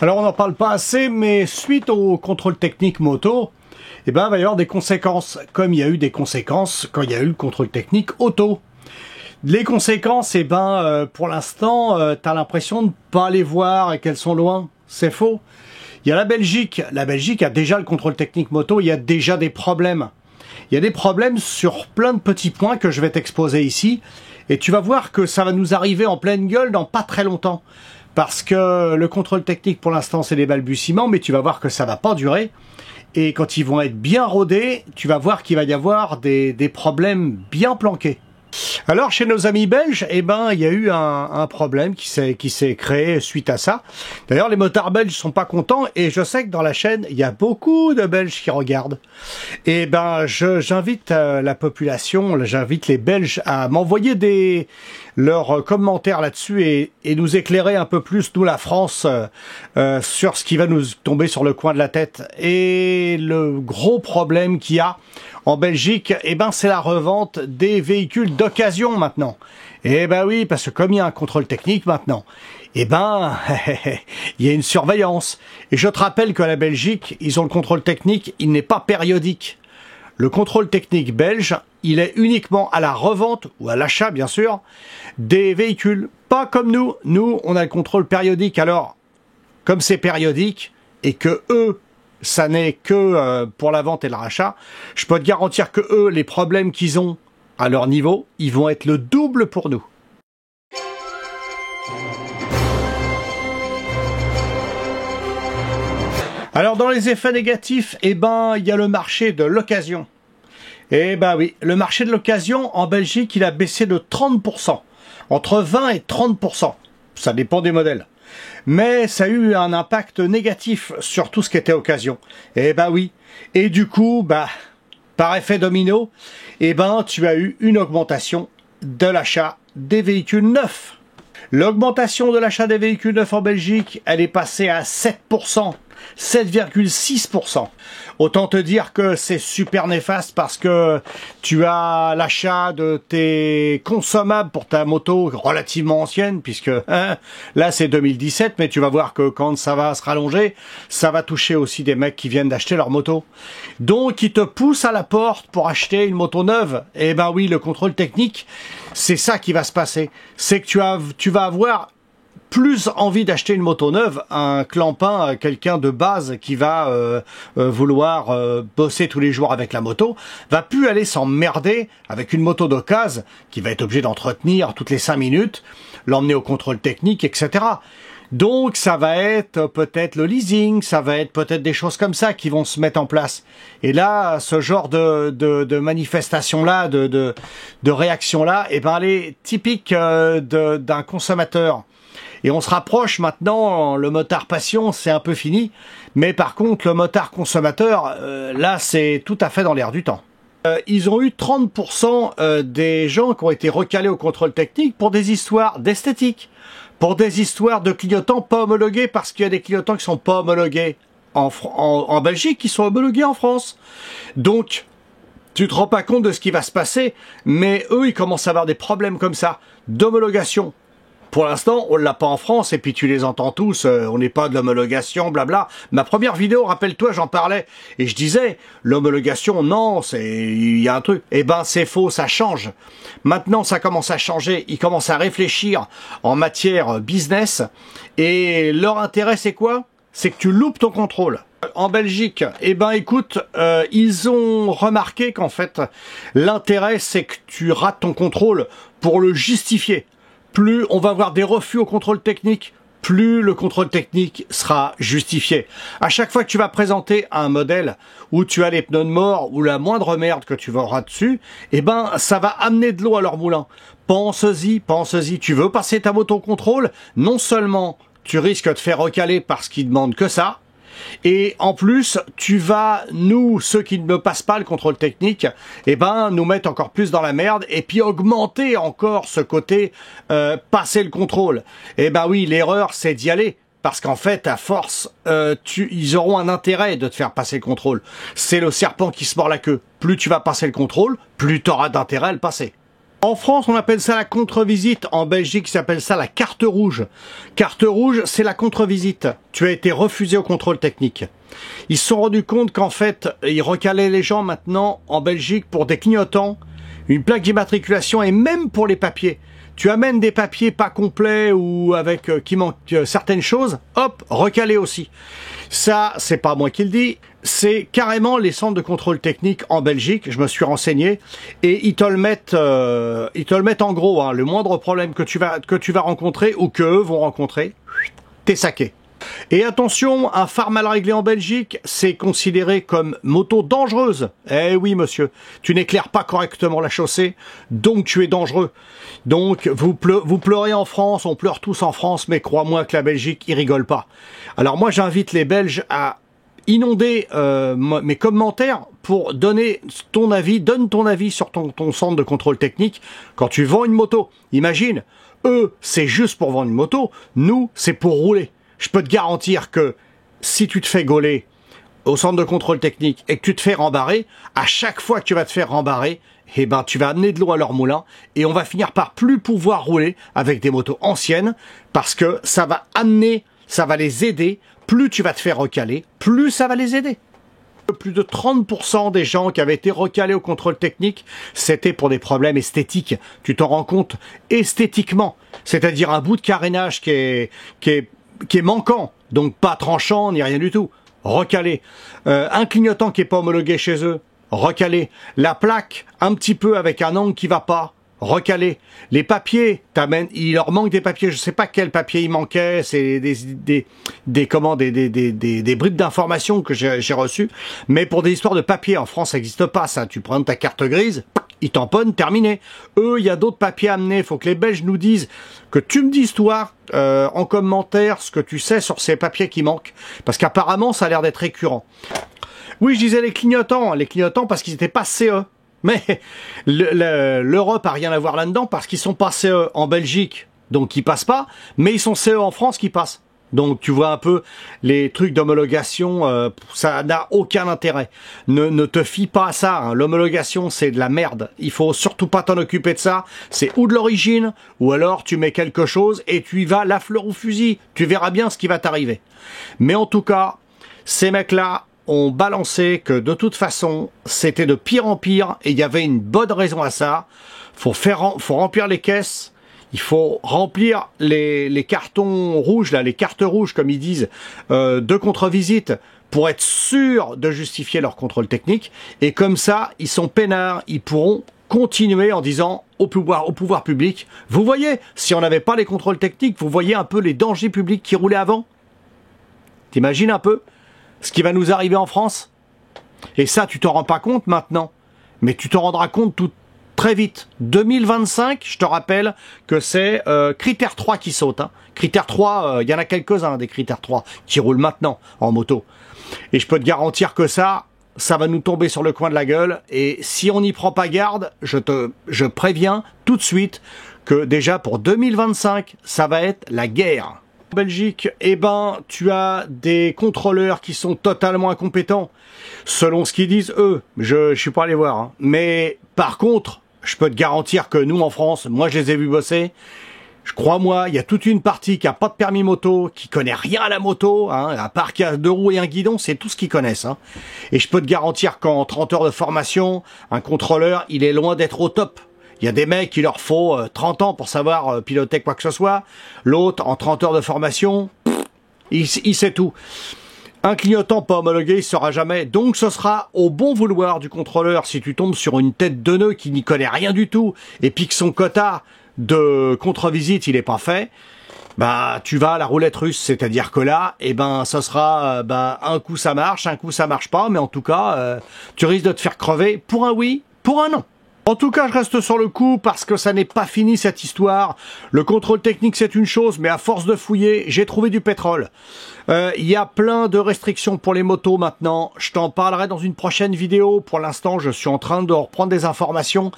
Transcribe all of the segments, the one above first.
Alors on n'en parle pas assez, mais suite au contrôle technique moto, il va y avoir des conséquences, comme il y a eu des conséquences quand il y a eu le contrôle technique auto. Les conséquences, pour l'instant, tu as l'impression de ne pas les voir et qu'elles sont loin. C'est faux. Il y a la Belgique. La Belgique a déjà le contrôle technique moto, il y a déjà des problèmes. Il y a des problèmes sur plein de petits points que je vais t'exposer ici. Et tu vas voir que ça va nous arriver en pleine gueule dans pas très longtemps. Parce que le contrôle technique, pour l'instant, c'est des balbutiements, mais tu vas voir que ça va pas durer. Et quand ils vont être bien rodés, tu vas voir qu'il va y avoir des problèmes bien planqués. Alors, chez nos amis belges, il y a eu un problème qui s'est créé suite à ça. D'ailleurs, les motards belges sont pas contents et je sais que dans la chaîne, il y a beaucoup de Belges qui regardent. Et j'invite la population, j'invite les Belges à m'envoyer leurs commentaires là-dessus et nous éclairer un peu plus, nous la France, sur ce qui va nous tomber sur le coin de la tête. Et le gros problème qu'il y a en Belgique, c'est la revente des véhicules d'occasion maintenant. Oui, parce que comme il y a un contrôle technique maintenant, il y a une surveillance. Et je te rappelle que la Belgique, ils ont le contrôle technique, il n'est pas périodique. Le contrôle technique belge, il est uniquement à la revente, ou à l'achat bien sûr, des véhicules. Pas comme nous. Nous, on a le contrôle périodique. Alors, comme c'est périodique, et que eux, ça n'est que pour la vente et le rachat, je peux te garantir que eux, les problèmes qu'ils ont à leur niveau, ils vont être le double pour nous. Alors dans les effets négatifs, il y a le marché de l'occasion. Oui, le marché de l'occasion en Belgique, il a baissé de 30%. Entre 20 et 30%. Ça dépend des modèles. Mais ça a eu un impact négatif sur tout ce qui était occasion. Oui. Et du coup, par effet domino, tu as eu une augmentation de l'achat des véhicules neufs. L'augmentation de l'achat des véhicules neufs en Belgique, elle est passée à 7%. 7,6%. Autant te dire que c'est super néfaste parce que tu as l'achat de tes consommables pour ta moto relativement ancienne, puisque là c'est 2017, mais tu vas voir que quand ça va se rallonger, ça va toucher aussi des mecs qui viennent d'acheter leur moto. Donc ils te poussent à la porte pour acheter une moto neuve. Oui, le contrôle technique, c'est ça qui va se passer. C'est que tu vas avoir plus envie d'acheter une moto neuve, un clampin, quelqu'un de base qui va vouloir bosser tous les jours avec la moto, va plus aller s'emmerder avec une moto d'occasion qui va être obligé d'entretenir toutes les 5 minutes, l'emmener au contrôle technique, etc. Donc ça va être peut-être le leasing, ça va être peut-être des choses comme ça qui vont se mettre en place. Et là, ce genre de manifestation-là, de réaction-là, elle est typique d'un consommateur. Et on se rapproche maintenant, le motard passion, c'est un peu fini. Mais par contre, le motard consommateur, là, c'est tout à fait dans l'air du temps. Ils ont eu 30% des gens qui ont été recalés au contrôle technique pour des histoires d'esthétique. Pour des histoires de clignotants pas homologués, parce qu'il y a des clignotants qui sont pas homologués en Belgique, qui sont homologués en France. Donc, tu te rends pas compte de ce qui va se passer, mais eux, ils commencent à avoir des problèmes comme ça, d'homologation. Pour l'instant, on l'a pas en France, et puis tu les entends tous, on n'est pas de l'homologation, blabla. Ma première vidéo, rappelle-toi, j'en parlais, et je disais, l'homologation, non, il y a un truc. C'est faux, ça change. Maintenant, ça commence à changer, ils commencent à réfléchir en matière business, et leur intérêt, c'est quoi? C'est que tu loupes ton contrôle. En Belgique, écoute, ils ont remarqué qu'en fait, l'intérêt, c'est que tu rates ton contrôle pour le justifier. Plus on va avoir des refus au contrôle technique, plus le contrôle technique sera justifié. À chaque fois que tu vas présenter un modèle où tu as les pneus de mort ou la moindre merde que tu auras dessus, ça va amener de l'eau à leur moulin. Pense-y, pense-y. Tu veux passer ta moto au contrôle? Non seulement tu risques de te faire recaler parce qu'ils demandent que ça, et en plus, tu vas, nous, ceux qui ne passent pas le contrôle technique, nous mettre encore plus dans la merde et puis augmenter encore ce côté passer le contrôle. Oui, l'erreur, c'est d'y aller. Parce qu'en fait, à force, ils auront un intérêt de te faire passer le contrôle. C'est le serpent qui se mord la queue. Plus tu vas passer le contrôle, plus tu auras d'intérêt à le passer. En France, on appelle ça la contre-visite. En Belgique, ils appellent ça la carte rouge. Carte rouge, c'est la contre-visite. Tu as été refusé au contrôle technique. Ils se sont rendus compte qu'en fait, ils recalaient les gens maintenant en Belgique pour des clignotants, une plaque d'immatriculation et même pour les papiers. Tu amènes des papiers pas complets ou avec qui manquent certaines choses, hop, recalé aussi. Ça, c'est pas moi qui le dis, c'est carrément les centres de contrôle technique en Belgique, je me suis renseigné, et ils te le mettent en gros, hein, le moindre problème que tu vas rencontrer ou que eux vont rencontrer, t'es saqué. Et attention, un phare mal réglé en Belgique, c'est considéré comme moto dangereuse. Eh oui, monsieur, tu n'éclaires pas correctement la chaussée, donc tu es dangereux. Donc, vous pleurez en France, on pleure tous en France, mais crois-moi que la Belgique, ils rigolent pas. Alors moi, j'invite les Belges à inonder mes commentaires pour donner ton avis, donne ton avis sur ton centre de contrôle technique quand tu vends une moto. Imagine, eux, c'est juste pour vendre une moto, nous, c'est pour rouler. Je peux te garantir que si tu te fais gauler au centre de contrôle technique et que tu te fais rembarrer, à chaque fois que tu vas te faire rembarrer, eh ben, tu vas amener de l'eau à leur moulin et on va finir par plus pouvoir rouler avec des motos anciennes parce que ça va les aider. Plus tu vas te faire recaler, plus ça va les aider. Plus de 30% des gens qui avaient été recalés au contrôle technique, c'était pour des problèmes esthétiques. Tu t'en rends compte esthétiquement, c'est-à-dire un bout de carénage qui est manquant, donc pas tranchant ni rien du tout, recalé. Un clignotant qui est pas homologué chez eux, recalé. La plaque, un petit peu avec un angle qui va pas, recalé. Les papiers, il leur manque des papiers, je sais pas quel papier il manquait, c'est des bribes d'informations que j'ai reçues, mais pour des histoires de papier, en France ça n'existe pas ça, tu prends ta carte grise, ils tamponnent, terminé. Eux, il y a d'autres papiers à amener, il faut que les Belges nous disent, que tu me dises toi, en commentaire, ce que tu sais sur ces papiers qui manquent, parce qu'apparemment ça a l'air d'être récurrent. Oui, je disais les clignotants parce qu'ils n'étaient pas CE. Mais l'Europe a rien à voir là-dedans parce qu'ils sont pas CE en Belgique, donc ils passent pas, mais ils sont CE en France qui passent. Donc tu vois un peu les trucs d'homologation, ça n'a aucun intérêt. Ne te fie pas à ça, hein. L'homologation c'est de la merde. Il faut surtout pas t'en occuper de ça. C'est ou de l'origine, ou alors tu mets quelque chose et tu y vas la fleur au fusil. Tu verras bien ce qui va t'arriver. Mais en tout cas, ces mecs-là ont balancé que de toute façon, c'était de pire en pire et il y avait une bonne raison à ça. Faut remplir les caisses. Il faut remplir les cartons rouges, là, les cartes rouges, comme ils disent, de contre-visite, pour être sûr de justifier leur contrôle technique. Et comme ça, ils sont peinards, ils pourront continuer en disant au pouvoir public, vous voyez, si on n'avait pas les contrôles techniques, vous voyez un peu les dangers publics qui roulaient avant? T'imagines un peu ce qui va nous arriver en France? Et ça, tu t'en rends pas compte maintenant, mais tu t'en rendras compte tout très vite. 2025, je te rappelle que c'est critère 3 qui saute. Hein. Critère 3, il y en a quelques-uns des critères 3 qui roulent maintenant en moto. Et je peux te garantir que ça va nous tomber sur le coin de la gueule. Et si on n'y prend pas garde, je préviens tout de suite que déjà pour 2025, ça va être la guerre. En Belgique, eh ben, tu as des contrôleurs qui sont totalement incompétents, selon ce qu'ils disent eux. Je suis pas allé voir. Hein. Mais par contre, je peux te garantir que nous, en France, moi, je les ai vus bosser. Je crois, moi, il y a toute une partie qui a pas de permis moto, qui connaît rien à la moto, hein, à part qu'il y a 2 roues et un guidon, c'est tout ce qu'ils connaissent. Hein. Et je peux te garantir qu'en 30 heures de formation, un contrôleur, il est loin d'être au top. Il y a des mecs qui leur faut 30 ans pour savoir piloter quoi que ce soit. L'autre, en 30 heures de formation, il sait tout. Un clignotant pas homologué, il ne sera jamais. Donc ce sera au bon vouloir du contrôleur si tu tombes sur une tête de nœud qui n'y connaît rien du tout et puis que son quota de contre-visite, il est pas fait. Bah, tu vas à la roulette russe, c'est-à-dire que là, eh ben, ça sera, un coup ça marche, un coup ça marche pas, mais en tout cas, tu risques de te faire crever pour un oui, pour un non. En tout cas, je reste sur le coup parce que ça n'est pas fini cette histoire. Le contrôle technique, c'est une chose, mais à force de fouiller, j'ai trouvé du pétrole. Il y a plein de restrictions pour les motos maintenant. Je t'en parlerai dans une prochaine vidéo. Pour l'instant, je suis en train de reprendre des informations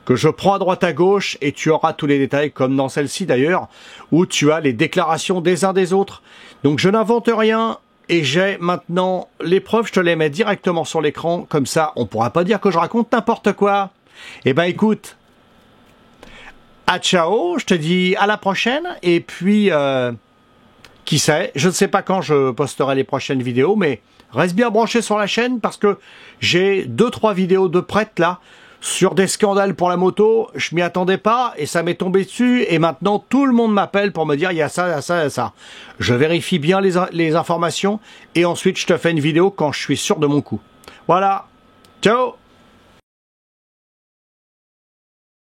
que je prends à droite à gauche et tu auras tous les détails, comme dans celle-ci d'ailleurs, où tu as les déclarations des uns des autres. Donc je n'invente rien. Et j'ai maintenant les preuves, je te les mets directement sur l'écran. Comme ça, on pourra pas dire que je raconte n'importe quoi. Eh ben écoute, à ciao, je te dis à la prochaine, et puis, qui sait, je ne sais pas quand je posterai les prochaines vidéos, mais reste bien branché sur la chaîne, parce que j'ai 2-3 vidéos de prêtes là, sur des scandales pour la moto, je m'y attendais pas, et ça m'est tombé dessus, et maintenant tout le monde m'appelle pour me dire, il y a ça, il y a ça, il y a ça. Je vérifie bien les informations, et ensuite je te fais une vidéo quand je suis sûr de mon coup. Voilà, ciao!